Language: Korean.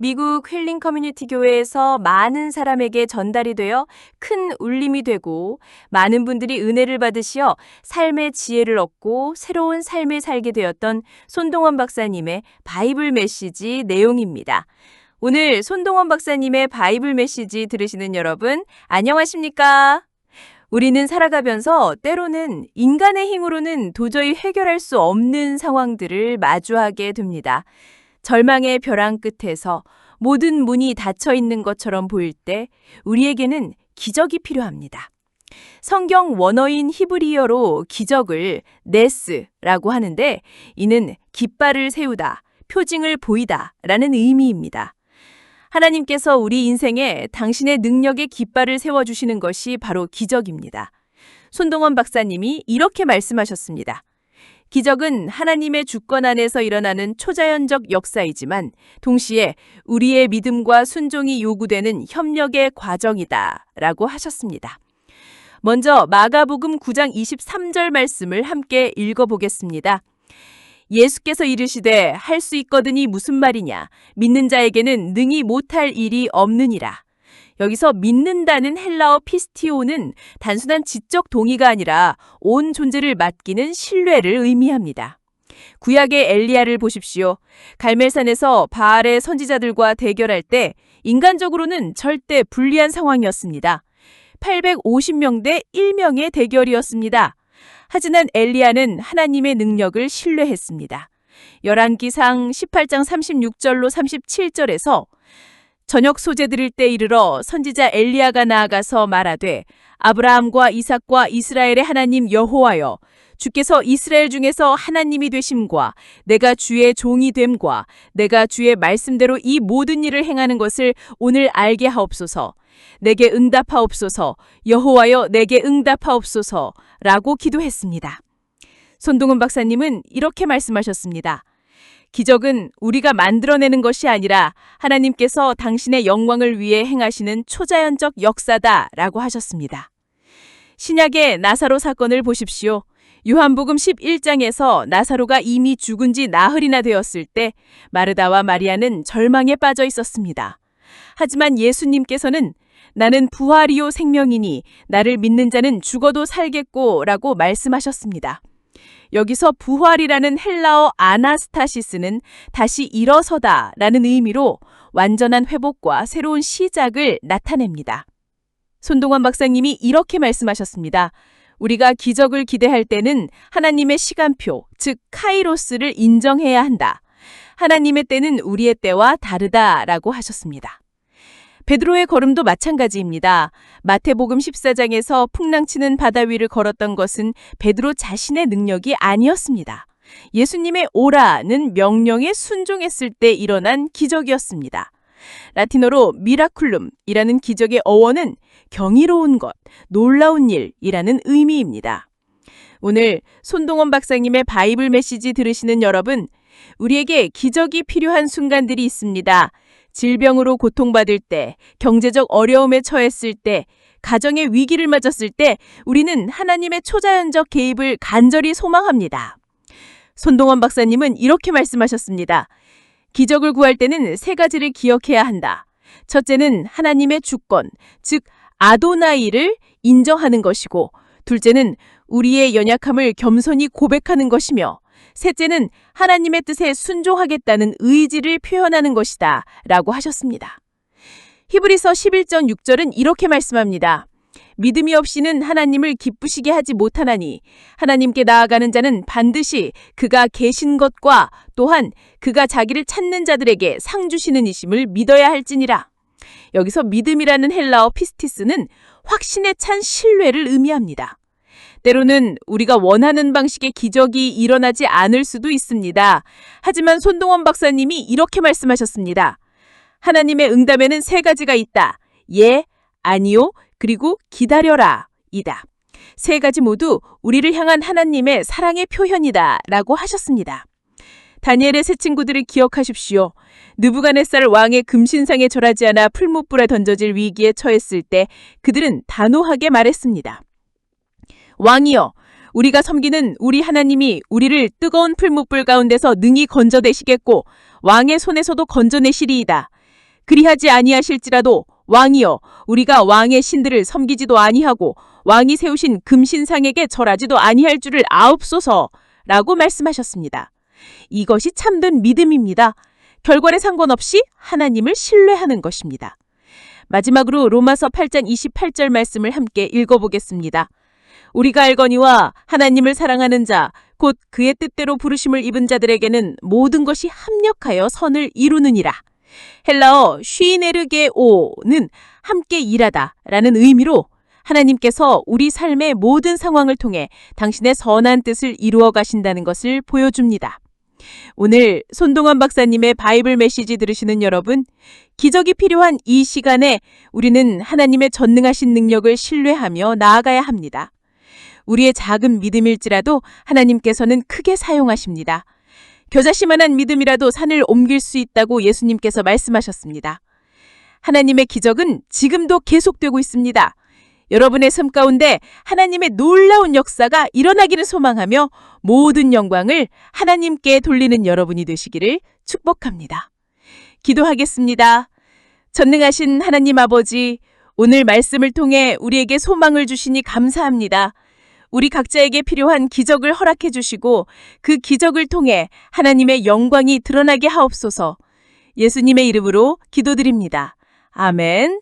미국 힐링 커뮤니티 교회에서 많은 사람에게 전달이 되어 큰 울림이 되고 많은 분들이 은혜를 받으시어 삶의 지혜를 얻고 새로운 삶을 살게 되었던 손동원 박사님의 바이블 메시지 내용입니다. 오늘 손동원 박사님의 바이블 메시지 들으시는 여러분, 안녕하십니까? 우리는 살아가면서 때로는 인간의 힘으로는 도저히 해결할 수 없는 상황들을 마주하게 됩니다. 절망의 벼랑 끝에서 모든 문이 닫혀 있는 것처럼 보일 때 우리에게는 기적이 필요합니다. 성경 원어인 히브리어로 기적을 네스라고 하는데 이는 깃발을 세우다, 표징을 보이다 라는 의미입니다. 하나님께서 우리 인생에 당신의 능력의 깃발을 세워주시는 것이 바로 기적입니다. 손동원 박사님이 이렇게 말씀하셨습니다. 기적은 하나님의 주권 안에서 일어나는 초자연적 역사이지만 동시에 우리의 믿음과 순종이 요구되는 협력의 과정이다 라고 하셨습니다. 먼저 마가복음 9장 23절 말씀을 함께 읽어보겠습니다. 예수께서 이르시되 할 수 있거든이 무슨 말이냐? 믿는 자에게는 능히 못할 일이 없느니라. 여기서 믿는다는 헬라어 피스티오는 단순한 지적 동의가 아니라 온 존재를 맡기는 신뢰를 의미합니다. 구약의 엘리야를 보십시오. 갈멜산에서 바알의 선지자들과 대결할 때 인간적으로는 절대 불리한 상황이었습니다. 850명 대 1명의 대결이었습니다. 하지만 엘리야는 하나님의 능력을 신뢰했습니다. 열왕기상 18장 36절로 37절에서 저녁 소재 드릴 때 이르러 선지자 엘리야가 나아가서 말하되 아브라함과 이삭과 이스라엘의 하나님 여호와여 주께서 이스라엘 중에서 하나님이 되심과 내가 주의 종이 됨과 내가 주의 말씀대로 이 모든 일을 행하는 것을 오늘 알게 하옵소서. 내게 응답하옵소서. 여호와여 내게 응답하옵소서 라고 기도했습니다. 손동원 박사님은 이렇게 말씀하셨습니다. 기적은 우리가 만들어내는 것이 아니라 하나님께서 당신의 영광을 위해 행하시는 초자연적 역사다 라고 하셨습니다. 신약의 나사로 사건을 보십시오. 요한복음 11장에서 나사로가 이미 죽은 지 나흘이나 되었을 때 마르다와 마리아는 절망에 빠져 있었습니다. 하지만 예수님께서는 나는 부활이요 생명이니 나를 믿는 자는 죽어도 살겠고 라고 말씀하셨습니다. 여기서 부활이라는 헬라어 아나스타시스는 다시 일어서다 라는 의미로 완전한 회복과 새로운 시작을 나타냅니다. 손동원 박사님이 이렇게 말씀하셨습니다. 우리가 기적을 기대할 때는 하나님의 시간표, 즉 카이로스를 인정해야 한다. 하나님의 때는 우리의 때와 다르다라고 하셨습니다. 베드로의 걸음도 마찬가지입니다. 마태복음 14장에서 풍랑치는 바다 위를 걸었던 것은 베드로 자신의 능력이 아니었습니다. 예수님의 오라는 명령에 순종했을 때 일어난 기적이었습니다. 라틴어로 미라클룸이라는 기적의 어원은 경이로운 것, 놀라운 일이라는 의미입니다. 오늘 손동원 박사님의 바이블 메시지 들으시는 여러분, 우리에게 기적이 필요한 순간들이 있습니다. 질병으로 고통받을 때, 경제적 어려움에 처했을 때, 가정의 위기를 맞았을 때 우리는 하나님의 초자연적 개입을 간절히 소망합니다. 손동원 박사님은 이렇게 말씀하셨습니다. 기적을 구할 때는 세 가지를 기억해야 한다. 첫째는 하나님의 주권, 즉 아도나이를 인정하는 것이고, 둘째는 우리의 연약함을 겸손히 고백하는 것이며, 셋째는 하나님의 뜻에 순종하겠다는 의지를 표현하는 것이다 라고 하셨습니다. 히브리서 11장 6절은 이렇게 말씀합니다. 믿음이 없이는 하나님을 기쁘시게 하지 못하나니 하나님께 나아가는 자는 반드시 그가 계신 것과 또한 그가 자기를 찾는 자들에게 상 주시는 이심을 믿어야 할지니라. 여기서 믿음이라는 헬라어 피스티스는 확신에 찬 신뢰를 의미합니다. 때로는 우리가 원하는 방식의 기적이 일어나지 않을 수도 있습니다. 하지만 손동원 박사님이 이렇게 말씀하셨습니다. 하나님의 응답에는 세 가지가 있다. 예, 아니요, 그리고 기다려라 이다. 세 가지 모두 우리를 향한 하나님의 사랑의 표현이다 라고 하셨습니다. 다니엘의 세 친구들을 기억하십시오. 느부갓네살 왕의 금신상에 절하지 않아 풀무불에 던져질 위기에 처했을 때 그들은 단호하게 말했습니다. 왕이여, 우리가 섬기는 우리 하나님이 우리를 뜨거운 풀무불 가운데서 능히 건져내시겠고 왕의 손에서도 건져내시리이다. 그리하지 아니하실지라도 왕이여 우리가 왕의 신들을 섬기지도 아니하고 왕이 세우신 금신상에게 절하지도 아니할 줄을 아옵소서라고 말씀하셨습니다. 이것이 참된 믿음입니다. 결과에 상관없이 하나님을 신뢰하는 것입니다. 마지막으로 로마서 8장 28절 말씀을 함께 읽어보겠습니다. 우리가 알거니와 하나님을 사랑하는 자, 곧 그의 뜻대로 부르심을 입은 자들에게는 모든 것이 합력하여 선을 이루느니라. 헬라어 쉬네르게오는 함께 일하다 라는 의미로 하나님께서 우리 삶의 모든 상황을 통해 당신의 선한 뜻을 이루어 가신다는 것을 보여줍니다. 오늘 손동환 박사님의 바이블 메시지 들으시는 여러분, 기적이 필요한 이 시간에 우리는 하나님의 전능하신 능력을 신뢰하며 나아가야 합니다. 우리의 작은 믿음일지라도 하나님께서는 크게 사용하십니다. 겨자씨만한 믿음이라도 산을 옮길 수 있다고 예수님께서 말씀하셨습니다. 하나님의 기적은 지금도 계속되고 있습니다. 여러분의 삶 가운데 하나님의 놀라운 역사가 일어나기를 소망하며 모든 영광을 하나님께 돌리는 여러분이 되시기를 축복합니다. 기도하겠습니다. 전능하신 하나님 아버지, 오늘 말씀을 통해 우리에게 소망을 주시니 감사합니다. 우리 각자에게 필요한 기적을 허락해 주시고 그 기적을 통해 하나님의 영광이 드러나게 하옵소서. 예수님의 이름으로 기도드립니다. 아멘.